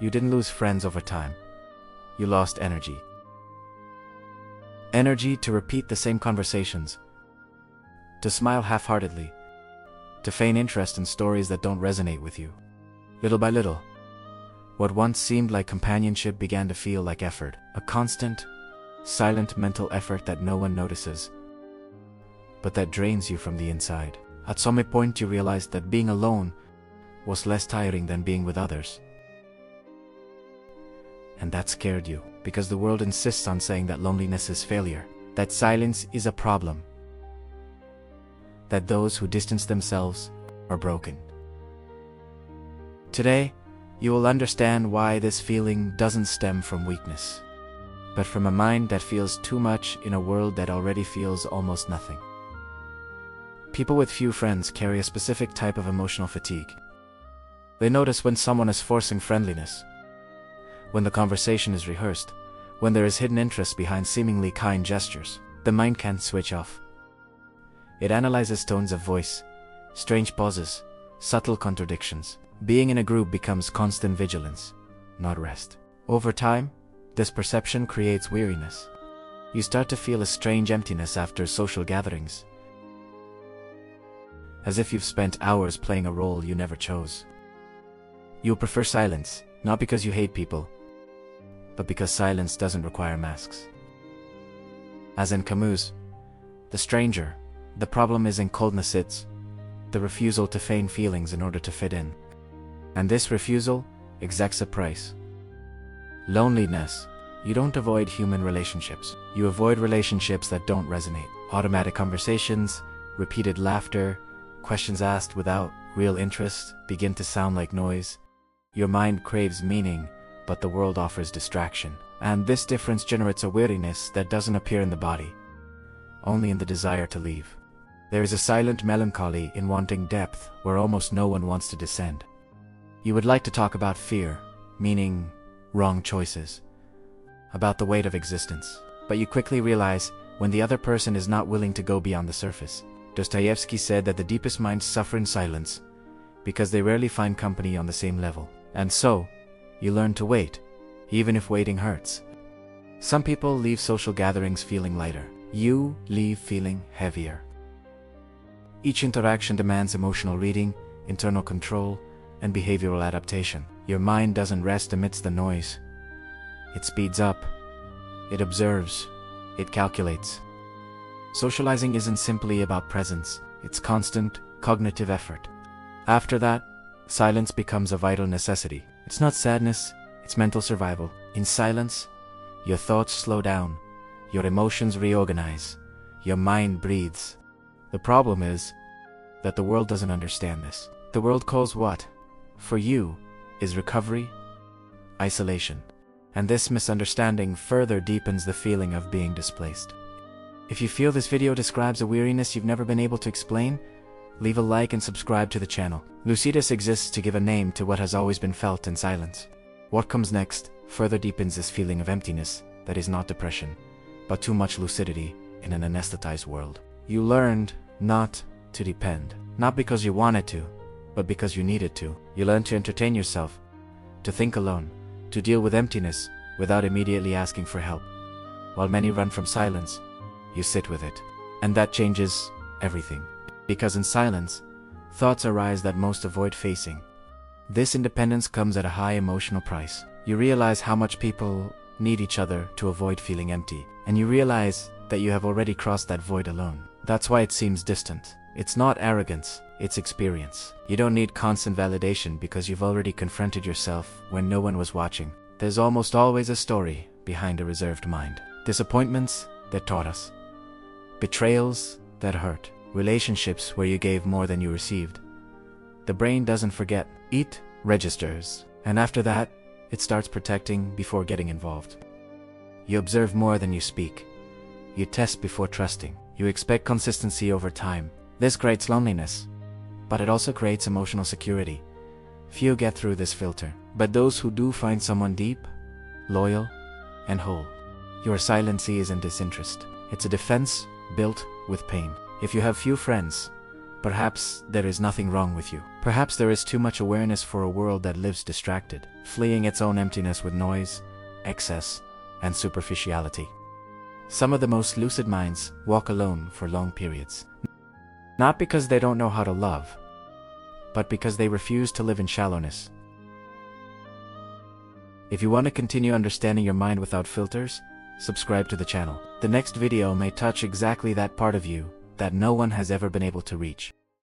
You didn't lose friends over time. You lost energy. Energy to repeat the same conversations, to smile half-heartedly, to feign interest in stories that don't resonate with you. Little by little, what once seemed like companionship began to feel like effort, a constant, silent mental effort that no one notices, but that drains you from the inside. At some point you realized that being alone was less tiring than being with others. And that scared you, because the world insists on saying that loneliness is failure, that silence is a problem, that those who distance themselves are broken. Today, you will understand why this feeling doesn't stem from weakness, but from a mind that feels too much in a world that already feels almost nothing. People with few friends carry a specific type of emotional fatigue. They notice when someone is forcing friendliness, when the conversation is rehearsed, when there is hidden interest behind seemingly kind gestures. The mind can't switch off. It analyzes tones of voice, strange pauses, subtle contradictions. Being in a group becomes constant vigilance, not rest. Over time, this perception creates weariness. You start to feel a strange emptiness after social gatherings, as if you've spent hours playing a role you never chose. You'll prefer silence, not because you hate people, but because silence doesn't require masks. As in Camus, The Stranger, the problem is in coldness, it's the refusal to feign feelings in order to fit in. And this refusal exacts a price. Loneliness. You don't avoid human relationships. You avoid relationships that don't resonate. Automatic conversations, repeated laughter, questions asked without real interest begin to sound like noise. Your mind craves meaning, but the world offers distraction. And this difference generates a weariness that doesn't appear in the body, only in the desire to leave. There is a silent melancholy in wanting depth where almost no one wants to descend. You would like to talk about fear, meaning wrong choices, about the weight of existence, but you quickly realize when the other person is not willing to go beyond the surface. Dostoevsky said that the deepest minds suffer in silence because they rarely find company on the same level. And so, you learn to wait, even if waiting hurts. Some people leave social gatherings feeling lighter. You leave feeling heavier. Each interaction demands emotional reading, internal control, and behavioral adaptation. Your mind doesn't rest amidst the noise. It speeds up, it observes, it calculates. Socializing isn't simply about presence, it's constant, cognitive effort. After that, silence becomes a vital necessity. It's not sadness, it's mental survival. In silence, your thoughts slow down, your emotions reorganize, your mind breathes. The problem is that the world doesn't understand this. The world calls what, for you, is recovery, isolation. And this misunderstanding further deepens the feeling of being displaced. If you feel this video describes a weariness you've never been able to explain, leave a like and subscribe to the channel. Lucidus exists to give a name to what has always been felt in silence. What comes next further deepens this feeling of emptiness that is not depression, but too much lucidity in an anesthetized world. You learned not to depend, not because you wanted to, but because you needed to. You learned to entertain yourself, to think alone, to deal with emptiness without immediately asking for help. While many run from silence, you sit with it. And that changes everything. Because in silence, thoughts arise that most avoid facing. This independence comes at a high emotional price. You realize how much people need each other to avoid feeling empty. And you realize that you have already crossed that void alone. That's why it seems distant. It's not arrogance, it's experience. You don't need constant validation because you've already confronted yourself when no one was watching. There's almost always a story behind a reserved mind. Disappointments that taught us. Betrayals that hurt. Relationships where you gave more than you received. The brain doesn't forget. It registers. And after that, it starts protecting before getting involved. You observe more than you speak. You test before trusting. You expect consistency over time. This creates loneliness, but it also creates emotional security. Few get through this filter, but those who do find someone deep, loyal, and whole. Your silency isn't disinterest. It's a defense built with pain. If you have few friends, Perhaps there is nothing wrong with you. Perhaps there is too much awareness for a world that lives distracted, fleeing its own emptiness with noise, excess, and superficiality. Some of the most lucid minds walk alone for long periods. Not because they don't know how to love, but because they refuse to live in shallowness. If you want to continue understanding your mind without filters, subscribe to the channel. The next video may touch exactly that part of you that no one has ever been able to reach.